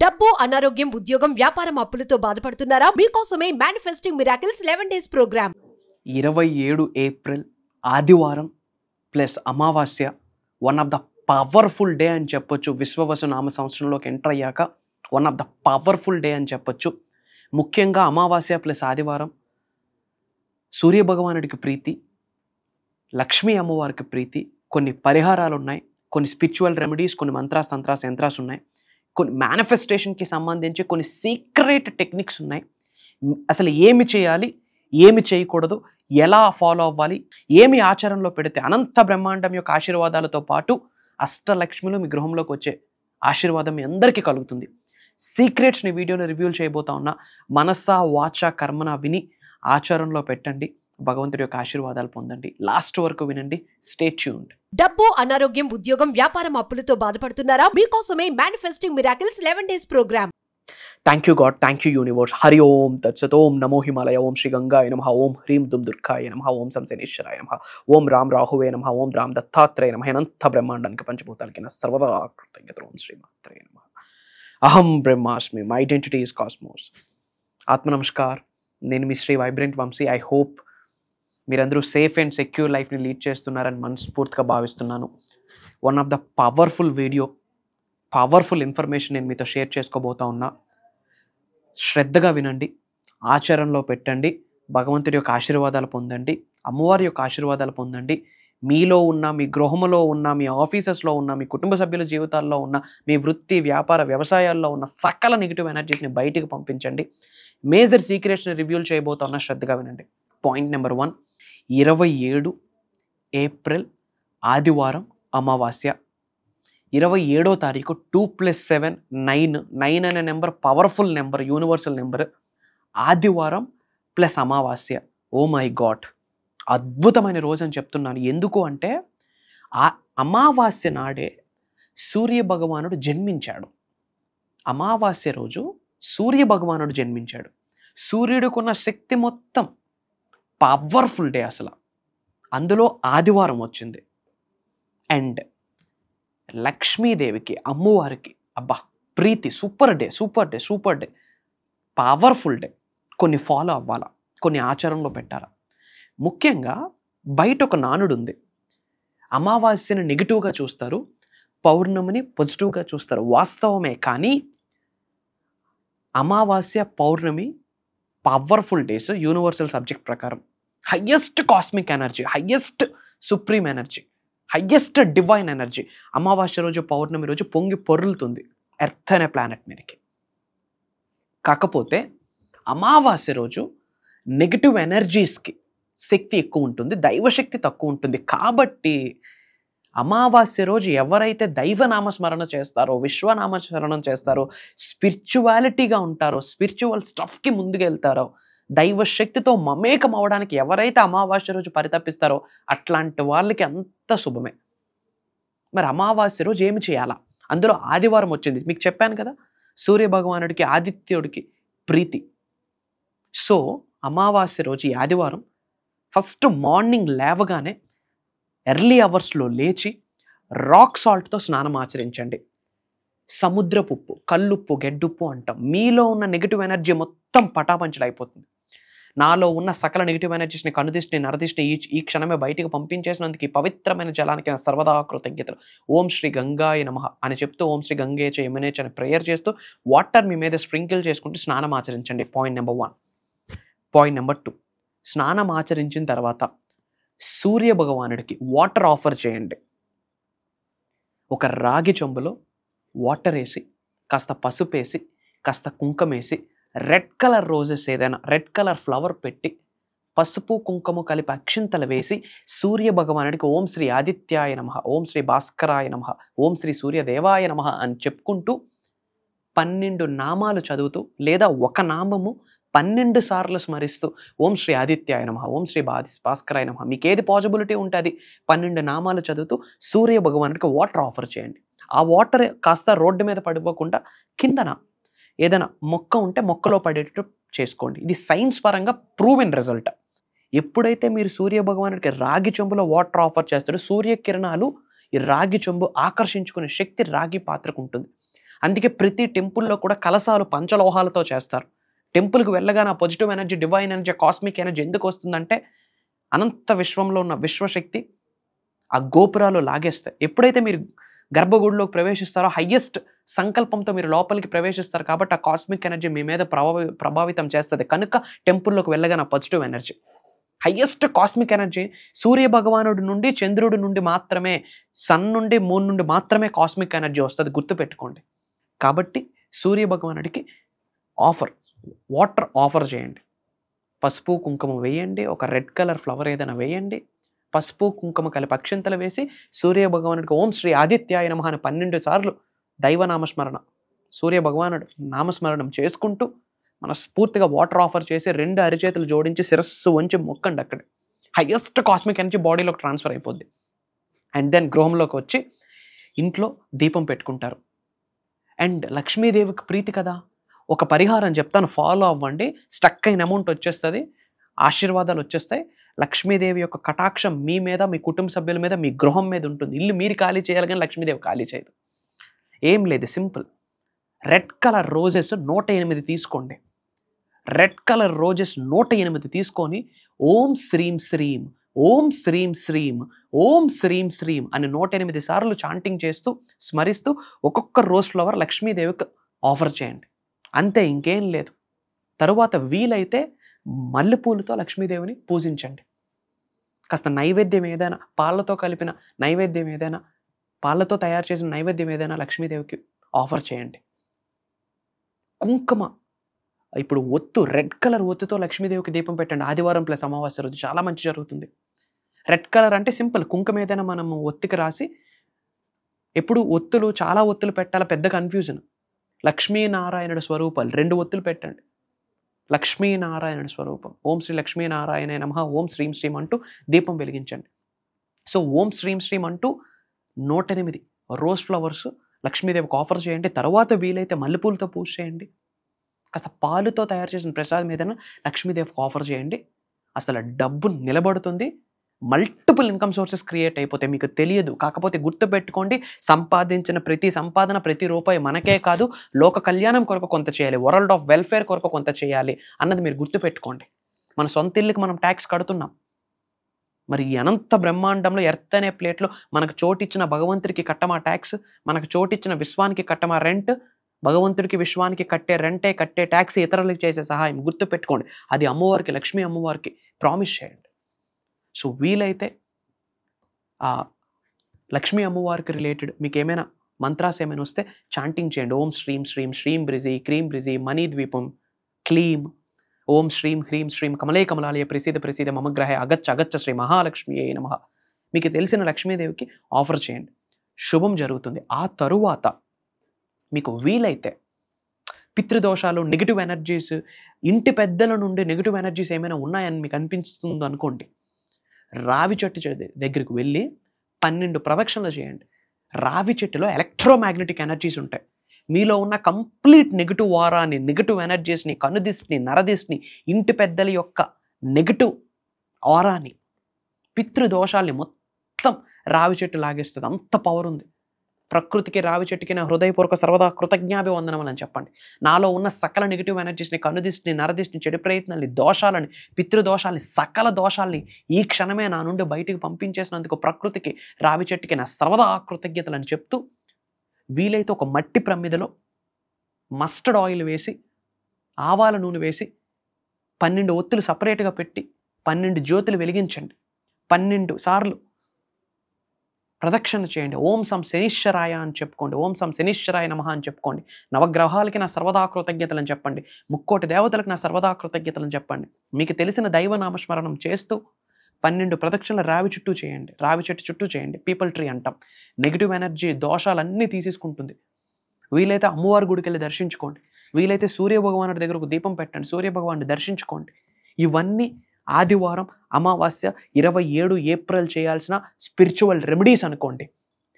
డబ్బు, అనారోగ్యం, ఉద్యోగం, వ్యాపారం అప్పులతో బాధపడుతున్నారా? మీకోసమే manifesting miracles 11 days program. 27 April ఆదివారం ప్లస్ అమావాస్య one of the powerful day అని చెప్పొచ్చు. విశ్వవసు నామ సంవత్సరంలోకి ఎంటర్ అయ్యాక one of the powerful day అని చెప్పొచ్చు. ముఖ్యంగా అమావాస్య ప్లస్ ఆదివారం సూర్య భగవానుడికి ప్రీతి, లక్ష్మీ అమ్మవారికి ప్రీతి, కొన్ని పరిహారాలు ఉన్నాయి, కొన్ని స్పిరిచువల్ రెమెడీస్, కొన్ని మంత్రాస్, తంత్రాస్, యంత్రాస్ ఉన్నాయి, కొన్ని మేనిఫెస్టేషన్కి సంబంధించి కొన్ని సీక్రెట్ టెక్నిక్స్ ఉన్నాయి. అసలు ఏమి చేయాలి, ఏమి చేయకూడదు, ఎలా ఫాలో అవ్వాలి, ఏమి ఆచరణలో పెడితే అనంత బ్రహ్మాండం యొక్క ఆశీర్వాదాలతో పాటు అష్టలక్ష్ములు మీ గృహంలోకి వచ్చే ఆశీర్వాదం మీ అందరికీ కలుగుతుంది. సీక్రెట్స్ని వీడియోలో రివ్యూల్ చేయబోతా ఉన్నా. మనసా వాచ కర్మన విని ఆచరణలో పెట్టండి, భగవంతుడి యొక్క ఆశీర్వాదాలు పొందండి. లాస్ట్ వరకు వినండి. Stay tuned. డబ్బు, అనారోగ్యం, ఉద్యోగం, వ్యాపారం అప్పులతో బాధపడుతున్నారా? మీకోసమే manifesting miracles 11 days program. Thank you God, thank you universe. Hari ఓం తత్సత్. ఓం నమో హిమాలయ. ఓం శ్రీ గంగాయ నమః. ఓం హ్రీం దుమ్ దుర్గాయ నమః. ఓం సంసేనేశ్వరాయ నమః. ఓం రామ్ రాహువే నమః. ఓం రామ్ దత్తాత్రేయ నమః. అనంత బ్రహ్మాండానికి పంచభూతాలకి నా సర్వదా కృతజ్ఞతలు. ఓం శ్రీమాత్రే నమః. అహం బ్రహ్మాస్మి. My identity is cosmos. ఆత్మ నమస్కార్. నేను మీ Shri vibrant Vamshi. I hope మీరందరూ సేఫ్ అండ్ సెక్యూర్ లైఫ్ని లీడ్ చేస్తున్నారని మనస్ఫూర్తిగా భావిస్తున్నాను. One of the powerful video, powerful information నేను మీతో షేర్ చేసుకోబోతా ఉన్నా. శ్రద్ధగా వినండి, ఆచరణలో పెట్టండి, భగవంతుడి యొక్క ఆశీర్వాదాలు పొందండి, అమ్మవారి యొక్క ఆశీర్వాదాలు పొందండి. మీలో ఉన్న, మీ గృహంలో ఉన్న, మీ ఆఫీసెస్లో ఉన్న, మీ కుటుంబ సభ్యుల జీవితాల్లో ఉన్న, మీ వృత్తి, వ్యాపార, వ్యవసాయాల్లో ఉన్న సకల నెగిటివ్ ఎనర్జీస్ని బయటికి పంపించండి. మేజర్ సీక్రెట్స్ని రివ్యూల్ చేయబోతా ఉన్నా. శ్రద్ధగా వినండి. పాయింట్ నెంబర్ 1, 27 ఏప్రిల్ ఆదివారం అమావాస్య. 27వ తారీఖు 2 + 7 9. 9 అనే number powerful number, universal number. ఆదివారం ప్లస్ అమావాస్య. ఓ మై గాడ్, అద్భుతమైన రోజు అని చెప్తున్నాను. ఎందుకు అంటే ఆ అమావాస్య నాడే సూర్య భగవానుడు జన్మించాడు. అమావాస్య రోజు సూర్య భగవానుడు జన్మించాడు. సూర్యుడికున్న శక్తి మొత్తం పవర్ఫుల్ డే అసలు. అందులో ఆదివారం వచ్చింది. అండ్ లక్ష్మీదేవికి, అమ్మవారికి అబ్బా ప్రీతి. Super day, super day, super day, powerful day. కొన్ని ఫాలో అవ్వాలా, కొన్ని ఆచరణలో పెట్టాలా. ముఖ్యంగా బయట ఒక నానుడు ఉంది. అమావాస్యను నెగిటివ్గా చూస్తారు, పౌర్ణమిని పాజిటివ్గా చూస్తారు. వాస్తవమే. కానీ అమావాస్య, పౌర్ణమి పవర్ఫుల్ డేస్ యూనివర్సల్ సబ్జెక్ట్ ప్రకారం. Highest cosmic energy, highest supreme energy, highest divine energy అమావాస్య రోజు, పౌర్ణమి రోజు పొంగి పొర్లుతుంది ఎర్త్ అనే ప్లానెట్ మీదకి. కాకపోతే అమావాస్య రోజు నెగిటివ్ ఎనర్జీస్కి శక్తి ఎక్కువ ఉంటుంది, దైవశక్తి తక్కువ ఉంటుంది. కాబట్టి అమావాస్య రోజు ఎవరైతే దైవనామస్మరణ చేస్తారో, విశ్వనామస్మరణం చేస్తారో, స్పిరిచువాలిటీగా ఉంటారో, స్పిరిచువల్ స్టఫ్కి ముందుకు వెళ్తారో, దైవశక్తితో మమేకం అవడానికి ఎవరైతే అమావాస్య రోజు పరితపిస్తారో అట్లాంటి వాళ్ళకి అంత శుభమే. మరి అమావాస్య రోజు ఏమి చేయాలా? అందులో ఆదివారం వచ్చింది. మీకు చెప్పాను కదా, సూర్య భగవానుడికి, ఆదిత్యుడికి ప్రీతి. సో అమావాస్య రోజు, ఈ ఆదివారం, ఫస్ట్ మార్నింగ్ లేవగానే ఎర్లీ అవర్స్లో లేచి రాక్ సాల్ట్తో స్నానం ఆచరించండి. సముద్రపు ఉప్పు, కల్లుప్పు, గెడ్డుప్పు అంటాం. మీలో ఉన్న నెగిటివ్ ఎనర్జీ మొత్తం పటాపంచలైపోతుంది. నాలో ఉన్న సకల నెగిటివ్ ఎనర్జీస్ని, కనుదిష్టిని, నరదిష్టిని ఈ క్షణమే బయటికి పంపించేసినందుకు ఈ పవిత్రమైన జలానికి నా సర్వదా కృతజ్ఞతలు. ఓం శ్రీ గంగాయ నమః అని చెప్తూ, ఓం శ్రీ గంగే చ యమునే చ అని ప్రేయర్ చేస్తూ వాటర్ మీ మీద స్ప్రింకిల్ చేసుకుంటూ స్నానం ఆచరించండి. Point number 1. పాయింట్ నెంబర్ 2, స్నానం ఆచరించిన తర్వాత సూర్య భగవానుడికి వాటర్ ఆఫర్ చేయండి. ఒక రాగి చెంబులో వాటర్ వేసి, కాస్త పసుపు వేసి, కాస్త కుంకుమ వేసి, రెడ్ కలర్ రోజెస్, ఏదైనా రెడ్ కలర్ ఫ్లవర్ పెట్టి, పసుపు కుంకుమ కలిపి అక్షింతలు వేసి సూర్య భగవానుడికి ఓం శ్రీ ఆదిత్యాయ నమః, ఓం శ్రీ భాస్కరాయ నమః, ఓం శ్రీ సూర్యదేవాయ నమః అని చెప్పుకుంటూ 12 నామాలు చదువుతూ, లేదా ఒక నామము 12 సార్లు స్మరిస్తూ ఓం శ్రీ ఆదిత్యాయ నమః, ఓం శ్రీ భాస్కరాయ నమః, మీకు ఏది పాజిబిలిటీ ఉంటుంది 12 నామాలు చదువుతూ సూర్య భగవానుడికి వాటర్ ఆఫర్ చేయండి. ఆ వాటర్ కాస్త రోడ్డు మీద పడిపోకుండా కిందన ఏదైనా మొక్క ఉంటే మొక్కలో పడేటట్టు చేసుకోండి. ఇది సైన్స్ పరంగా ప్రూవెన్ రిజల్ట్. ఎప్పుడైతే మీరు సూర్య భగవానుడికి రాగి చెంబులో వాటర్ ఆఫర్ చేస్తారో, సూర్యకిరణాలు ఈ రాగి చెంబు ఆకర్షించుకునే శక్తి రాగి పాత్రకు ఉంటుంది. అందుకే ప్రతి టెంపుల్లో కూడా కలశాలు పంచలోహాలతో చేస్తారు. టెంపుల్కి వెళ్ళగానే ఆ positive energy, divine energy, cosmic energy ఎందుకు వస్తుందంటే అనంత విశ్వంలో ఉన్న విశ్వశక్తి ఆ గోపురాలు లాగేస్తాయి. ఎప్పుడైతే మీరు గర్భగుడిలోకి ప్రవేశిస్తారో హయ్యెస్ట్ సంకల్పంతో మీరు లోపలికి ప్రవేశిస్తారు కాబట్టి ఆ కాస్మిక్ ఎనర్జీ మీ మీద ప్రభావితం చేస్తుంది. కనుక టెంపుల్లోకి వెళ్ళగానే positive energy, highest cosmic energy Surya భగవానుడి నుండి, చంద్రుడి నుండి మాత్రమే, సన్ నుండి, మూన్ నుండి మాత్రమే కాస్మిక్ ఎనర్జీ వస్తుంది, గుర్తుపెట్టుకోండి. కాబట్టి సూర్య భగవానుడికి వాటర్ ఆఫర్ చేయండి. పసుపు కుంకుమ వేయండి, ఒక రెడ్ కలర్ ఫ్లవర్ ఏదైనా వేయండి, పసుపు కుంకుమ కలిపి అక్షింతలు వేసి సూర్య భగవానుడికి ఓం శ్రీ ఆదిత్యాయ నమః అని 12 సార్లు దైవనామస్మరణ, సూర్య భగవానుడు నామస్మరణం చేసుకుంటూ మనస్ఫూర్తిగా వాటర్ ఆఫర్ చేసి 2 అరిచేతులు జోడించి శిరస్సు వంచి మొక్కండి. అక్కడే హయ్యెస్ట్ కాస్మిక్ ఎనర్జీ బాడీలోకి ట్రాన్స్ఫర్ అయిపోద్ది. అండ్ దెన్ గృహంలోకి వచ్చి ఇంట్లో దీపం పెట్టుకుంటారు. అండ్ లక్ష్మీదేవికి ప్రీతి కదా, ఒక పరిహారం చెప్తాను, ఫాలో అవ్వండి. స్టక్ అయిన అమౌంట్ వచ్చేస్తుంది, ఆశీర్వాదాలు వచ్చేస్తాయి. లక్ష్మీదేవి యొక్క కటాక్షం మీ మీద, మీ కుటుంబ సభ్యుల మీద, మీ గృహం మీద ఉంటుంది. ఇల్లు మీరు ఖాళీ చేయాలి కానీ లక్ష్మీదేవి ఖాళీ చేయదు. ఏం లేదు, సింపుల్. రెడ్ కలర్ రోజెస్ 108 తీసుకోండి. రెడ్ కలర్ రోజెస్ 108 తీసుకొని ఓం శ్రీం శ్రీం, ఓం శ్రీం శ్రీం, ఓం శ్రీం శ్రీం అని 108 సార్లు చాంటింగ్ చేస్తూ స్మరిస్తూ ఒక్కొక్క రోజ్ ఫ్లవర్ లక్ష్మీదేవికి ఆఫర్ చేయండి. అంతే, ఇంకేం లేదు. తరువాత వీలైతే మల్లెపూలతో లక్ష్మీదేవిని పూజించండి. కాస్త నైవేద్యం ఏదైనా, పాలతో కలిపిన నైవేద్యం ఏదైనా, పాలతో తయారు చేసిన నైవేద్యం ఏదైనా లక్ష్మీదేవికి ఆఫర్ చేయండి. కుంకుమ, ఇప్పుడు ఒత్తు, రెడ్ కలర్ ఒత్తుతో లక్ష్మీదేవికి దీపం పెట్టండి. ఆదివారం ప్లస్ అమావాస్య రోజు చాలా మంచి జరుగుతుంది. రెడ్ కలర్ అంటే సింపుల్, కుంకుమ ఏదైనా మనము ఒత్తికి రాసి, ఎప్పుడు ఒత్తులు చాలా ఒత్తులు పెట్టాల, పెద్ద కన్ఫ్యూజన్. లక్ష్మీనారాయణుడు స్వరూపాలు 2 ఒత్తులు పెట్టండి. లక్ష్మీనారాయణుడి స్వరూపం, ఓం శ్రీ లక్ష్మీనారాయణ నమః, ఓం శ్రీం శ్రీం అంటూ దీపం వెలిగించండి. సో ఓం శ్రీం శ్రీం అంటూ 108 రోజ్ ఫ్లవర్స్ లక్ష్మీదేవికి ఆఫర్ చేయండి. తర్వాత వీలైతే మల్లెపూలతో పూజ చేయండి. కాస్త పాలుతో తయారు చేసిన ప్రసాదం ఏదైనా లక్ష్మీదేవికి ఆఫర్ చేయండి. అసలు డబ్బు నిలబడుతుంది, మల్టిపుల్ ఇన్కమ్ సోర్సెస్ క్రియేట్ అయిపోతాయి. మీకు తెలియదు, కాకపోతే గుర్తుపెట్టుకోండి, సంపాదించిన ప్రతి సంపాదన, ప్రతి రూపాయి మనకే కాదు, లోక కళ్యాణం కొరకు కొంత చేయాలి, వరల్డ్ ఆఫ్ వెల్ఫేర్ కొరకు కొంత చేయాలి అన్నది మీరు గుర్తుపెట్టుకోండి. మన సొంత ఇల్లుకి మనం ట్యాక్స్ కడుతున్నాం, మరి ఈ అనంత బ్రహ్మాండంలో ఎర్త్ అనే ప్లేట్లో మనకు చోటిచ్చిన భగవంతుడికి కట్టమా ట్యాక్స్, మనకు చోటిచ్చిన విశ్వానికి కట్టమా రెంట్, భగవంతుడికి విశ్వానికి కట్టే రెంటే, కట్టే ట్యాక్స్, ఇతరులకు చేసే సహాయం. గుర్తుపెట్టుకోండి, అది అమ్మవారికి, లక్ష్మీ అమ్మవారికి ప్రామిస్ చేయండి. సో వీలైతే ఆ లక్ష్మీ అమ్మవారికి రిలేటెడ్ మీకు ఏమైనా మంత్రాస్ ఏమైనా వస్తే చాంటింగ్ చేయండి. ఓం శ్రీం శ్రీం శ్రీం బ్రిజి క్రీం బ్రిజి మనీ ద్వీపం క్లీం, ఓం శ్రీం హ్రీం శ్రీం కమలే కమలాలయ ప్రసీద ప్రసీద మమగ్రహే అగచ్చ అగచ్చ శ్రీ మహాలక్ష్మి అయి నమః. మీకు తెలిసిన లక్ష్మీదేవికి ఆఫర్ చేయండి, శుభం జరుగుతుంది. ఆ తరువాత మీకు వీలైతే పితృదోషాలు, నెగిటివ్ ఎనర్జీస్, ఇంటి పెద్దల నుండి నెగిటివ్ ఎనర్జీస్ ఏమైనా ఉన్నాయని మీకు అనిపిస్తుంది అనుకోండి, రావి చెట్టు దగ్గరికి వెళ్ళి 12 ప్రదక్షిణలు చేయండి. రావి చెట్టులో ఎలక్ట్రోమాగ్నెటిక్ ఎనర్జీస్ ఉంటాయి. మీలో ఉన్న కంప్లీట్ నెగిటివ్ వారాన్ని, నెగిటివ్ ఎనర్జీస్ని, కనుదిష్ని, నరదిష్ని, ఇంటి పెద్దల యొక్క నెగిటివ్ ఆరాని, పితృదోషాల్ని మొత్తం రావి చెట్టు లాగేస్తుంది. అంత పవర్ ఉంది. ప్రకృతికి, రావి చెట్టుకి నా హృదయపూర్వక సర్వదా కృతజ్ఞాభివందనములు అని చెప్పండి. నాలో ఉన్న సకల నెగిటివ్ ఎనర్జీస్ని, కనుదిష్ని, నరదిష్ని, చెడు ప్రయత్నాల్ని, దోషాలని, పితృదోషాలని, సకల దోషాల్ని ఈ క్షణమే నా నుండి బయటికి పంపించేసినందుకు ప్రకృతికి, రావి చెట్టుకి నా సర్వదా కృతజ్ఞతలు అని చెప్తూ, వీలైతే ఒక మట్టి ప్రమిదలో మస్టర్డ్ ఆయిల్ వేసి, ఆవాల నూనె వేసి 12 ఒత్తులు సపరేట్గా పెట్టి 12 జ్యోతులు వెలిగించండి. 12 సార్లు ప్రదక్షిణ చేయండి. ఓం సం శనీశ్వరాయ అని చెప్పుకోండి, ఓం సం శనీశ్వరాయ నమః అని చెప్పుకోండి. నవగ్రహాలకి నా సర్వదా కృతజ్ఞతలు అని చెప్పండి. 3 దేవతలకు నా సర్వదా కృతజ్ఞతలు అని చెప్పండి. మీకు తెలిసిన దైవనామస్మరణం చేస్తూ 12 ప్రదక్షిణలు రావి చుట్టూ చేయండి. రావి చెట్టు చుట్టూ చేయండి. పీపుల్ ట్రీ అంటాం. నెగిటివ్ ఎనర్జీ, దోషాలన్నీ తీసేసుకుంటుంది. వీలైతే అమ్మవారి గుడికి వెళ్ళి దర్శించుకోండి. వీలైతే సూర్య భగవానుడి దగ్గరకు దీపం పెట్టండి, సూర్య భగవాన్ని దర్శించుకోండి. ఇవన్నీ ఆదివారం, అమావాస్య, 27 ఏప్రిల్ చేయాల్సిన స్పిరిచువల్ రెమెడీస్ అనుకోండి.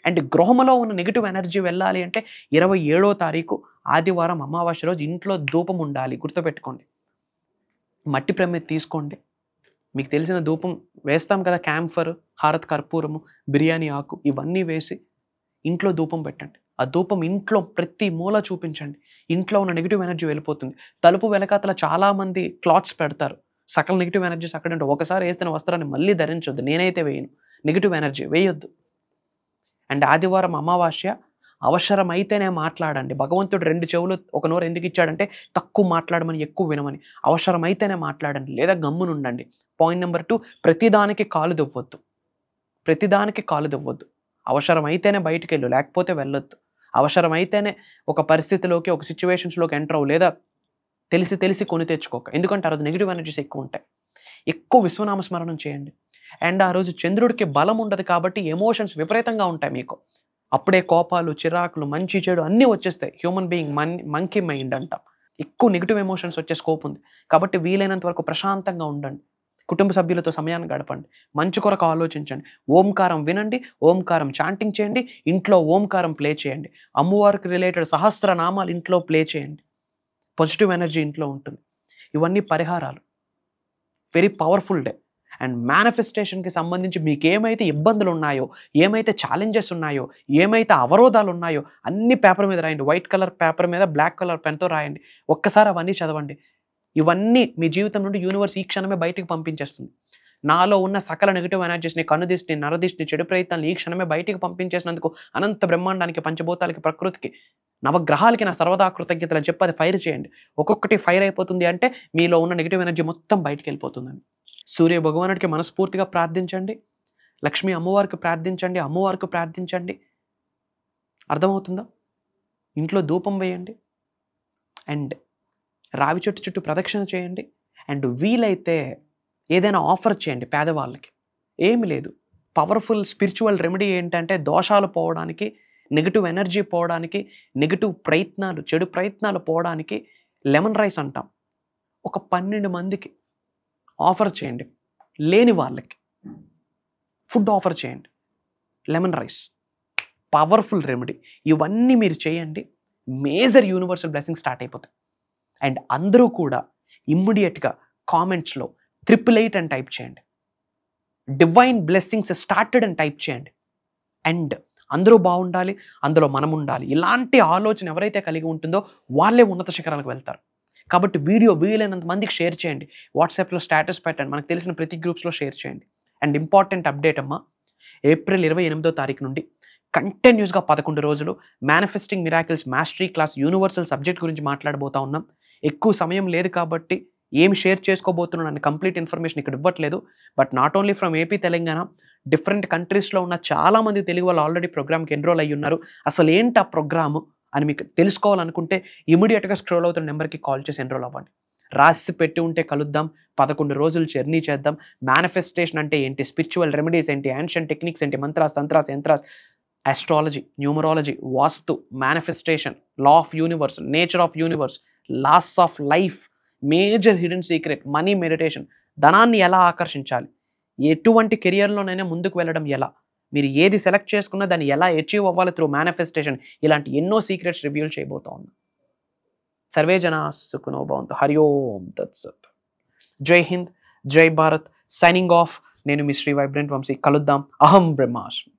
అండ్ గృహంలో ఉన్న నెగిటివ్ ఎనర్జీ వెళ్ళాలి అంటే 27వ తారీఖు ఆదివారం, అమావాస్య రోజు ఇంట్లో ధూపం ఉండాలి. గుర్తుపెట్టుకోండి. మట్టి ప్రమిద తీసుకోండి. మీకు తెలిసిన ధూపం వేస్తాం కదా, క్యాంఫర్, హారత్ కర్పూరము, బిర్యానీ ఆకు, ఇవన్నీ వేసి ఇంట్లో ధూపం పెట్టండి. ఆ ధూపం ఇంట్లో ప్రతి మూల చూపించండి. ఇంట్లో ఉన్న నెగిటివ్ ఎనర్జీ వెళ్ళిపోతుంది. తలుపు వెనకాతల చాలామంది క్లాత్స్ పెడతారు. సకల నెగిటివ్ ఎనర్జీస్ అక్కడ ఉంటాయి. ఒకసారి వేసిన వస్త్రాన్ని మళ్ళీ ధరించొద్దు. నేనైతే వేయను. నెగిటివ్ ఎనర్జీ వేయొద్దు. అండ్ ఆదివారం అమావాస్య అవసరమైతేనే మాట్లాడండి. భగవంతుడు 2 చెవులు ఒక నోరు ఎందుకు ఇచ్చాడంటే తక్కువ మాట్లాడమని, ఎక్కువ వినమని. అవసరమైతేనే మాట్లాడండి, లేదా గమ్మునుండండి. పాయింట్ నెంబర్ 2, ప్రతిదానికి కాలు దువ్వొద్దు. ప్రతిదానికి కాలు దువ్వొద్దు. అవసరమైతేనే బయటికి వెళ్ళు, లేకపోతే వెళ్ళొద్దు. అవసరమైతేనే ఒక పరిస్థితిలోకి, ఒక సిచ్యువేషన్స్లోకి ఎంటర్ అవ్వు, లేదా తెలిసి కొని తెచ్చుకోక. ఎందుకంటే ఆ రోజు నెగిటివ్ ఎనర్జీస్ ఎక్కువ ఉంటాయి. ఎక్కువ విశ్వనామ స్మరణం చేయండి. అండ్ ఆ రోజు చంద్రుడికి బలం ఉండదు కాబట్టి ఎమోషన్స్ విపరీతంగా ఉంటాయి మీకు. అప్పుడే కోపాలు, చిరాకులు, మంచి చెడు అన్నీ వచ్చేస్తాయి. హ్యూమన్ బీయింగ్ మంకీ మైండ్ అంటాం. ఎక్కువ నెగిటివ్ ఎమోషన్స్ వచ్చే స్కోప్ ఉంది. కాబట్టి వీలైనంత వరకు ప్రశాంతంగా ఉండండి. కుటుంబ సభ్యులతో సమయాన్ని గడపండి. మంచి కొరకు ఆలోచించండి. ఓంకారం వినండి, ఓంకారం చాంటింగ్ చేయండి, ఇంట్లో ఓంకారం ప్లే చేయండి. అమ్మవారికి రిలేటెడ్ సహస్రనామాలు ఇంట్లో ప్లే చేయండి. పాజిటివ్ ఎనర్జీ ఇంట్లో ఉంటుంది. ఇవన్నీ పరిహారాలు. Very powerful day. అండ్ మేనిఫెస్టేషన్కి సంబంధించి మీకు ఏమైతే ఇబ్బందులు ఉన్నాయో, ఏమైతే ఛాలెంజెస్ ఉన్నాయో, ఏమైతే అవరోధాలు ఉన్నాయో అన్ని పేపర్ మీద రాయండి. వైట్ కలర్ పేపర్ మీద బ్లాక్ కలర్ పెన్తో రాయండి. ఒక్కసారి అవన్నీ చదవండి. ఇవన్నీ మీ జీవితం నుండి యూనివర్స్ ఈ క్షణమే బయటికి పంపించేస్తుంది. నాలో ఉన్న సకల నెగిటివ్ ఎనర్జీస్ని, కనుదిష్టిని, నరదిష్టిని, చెడు ప్రయత్నాలు ఈ క్షణమే బయటికి పంపించేసినందుకు అనంత బ్రహ్మాండానికి, పంచభూతాలకి, ప్రకృతికి, నవగ్రహాలకి నా సర్వదా కృతజ్ఞతలు చెప్పి అది ఫైర్ చేయండి. ఒక్కొక్కటి ఫైర్ అయిపోతుంది అంటే మీలో ఉన్న నెగిటివ్ ఎనర్జీ మొత్తం బయటికి వెళ్ళిపోతుందని. సూర్య భగవానుడికి మనస్ఫూర్తిగా ప్రార్థించండి. లక్ష్మీ అమ్మవారికి ప్రార్థించండి. అమ్మవారికి ప్రార్థించండి. అర్థమవుతుందా? ఇంట్లో ధూపం వేయండి. అండ్ రావి చెట్టు చుట్టూ ప్రదక్షిణ చేయండి. అండ్ వీలైతే ఏదైనా ఆఫర్ చేయండి పేదవాళ్ళకి. ఏమి లేదు. పవర్ఫుల్ స్పిరిచువల్ రెమెడీ ఏంటంటే దోషాలు పోవడానికి, నెగిటివ్ ఎనర్జీ పోవడానికి, నెగిటివ్ ప్రయత్నాలు, చెడు ప్రయత్నాలు పోవడానికి లెమన్ రైస్ అంటాం. ఒక 12 మందికి ఆఫర్ చేయండి. లేని వాళ్ళకి ఫుడ్ ఆఫర్ చేయండి. Lemon rice powerful remedy. ఇవన్నీ మీరు చేయండి. మేజర్ యూనివర్సల్ బ్లెస్సింగ్ స్టార్ట్ అయిపోతాయి. అండ్ అందరూ కూడా ఇమ్మీడియట్గా కామెంట్స్లో 888 అని టైప్ చేయండి. డివైన్ బ్లెస్సింగ్స్ స్టార్టెడ్ అని టైప్ చేయండి. అండ్ అందరూ బాగుండాలి, అందులో మనం ఉండాలి. ఇలాంటి ఆలోచన ఎవరైతే కలిగి ఉంటుందో వాళ్ళే ఉన్నత శిఖరాలకు వెళ్తారు. కాబట్టి వీడియో వీలైనంత మందికి షేర్ చేయండి. వాట్సాప్లో స్టేటస్ పెట్టండి. మనకు తెలిసిన ప్రతి గ్రూప్స్లో షేర్ చేయండి. అండ్ ఇంపార్టెంట్ అప్డేట్ అమ్మా, ఏప్రిల్ 28వ తారీఖు నుండి కంటిన్యూస్గా 11 రోజులు manifesting miracles mastery class universal subject గురించి మాట్లాడబోతా ఉన్నాం. ఎక్కువ సమయం లేదు కాబట్టి ఏమి షేర్ చేసుకోబోతున్నాను అని కంప్లీట్ ఇన్ఫర్మేషన్ ఇక్కడ ఇవ్వట్లేదు. But not only from AP, Telangana, different కంట్రీస్లో ఉన్న చాలామంది తెలుగు వాళ్ళు ఆల్రెడీ ప్రోగ్రామ్కి ఎన్రోల్ అయ్యి ఉన్నారు. అసలు ఏంటి ఆ ప్రోగ్రాము అని మీకు తెలుసుకోవాలనుకుంటే ఇమీడియట్గా స్క్రోల్ అవుతున్న నెంబర్కి కాల్ చేసి ఎన్రోల్ అవ్వండి. రాసి పెట్టి ఉంటే కలుద్దాం. 11 రోజులు జర్నీ చేద్దాం. మేనిఫెస్టేషన్ అంటే ఏంటి, స్పిరిచువల్ రెమెడీస్ ఏంటి, యాన్షియంట్ టెక్నిక్స్ ఏంటి, mantras, tantras, yantras, astrology, numerology, Vastu, manifestation, law of universe, nature of universe, laws of life, major hidden secret, money meditation, ధనాన్ని ఎలా ఆకర్షించాలి, ఎటువంటి కెరియర్లోనైనా ముందుకు వెళ్ళడం ఎలా, మీరు ఏది సెలెక్ట్ చేసుకున్నా దాన్ని ఎలా అచీవ్ అవ్వాలి త్రూ మేనిఫెస్టేషన్, ఇలాంటి ఎన్నో సీక్రెట్స్ రివీల్ చేయబోతా ఉన్నాం. సర్వే జనా సుఖినో భవంతు. హరి ఓం తత్సత్. జై హింద్, జై భారత్. Signing off. నేను మీ శ్రీ వైబ్రెంట్ వంశీ. కలుద్దాం. అహం బ్రహ్మాస్మి.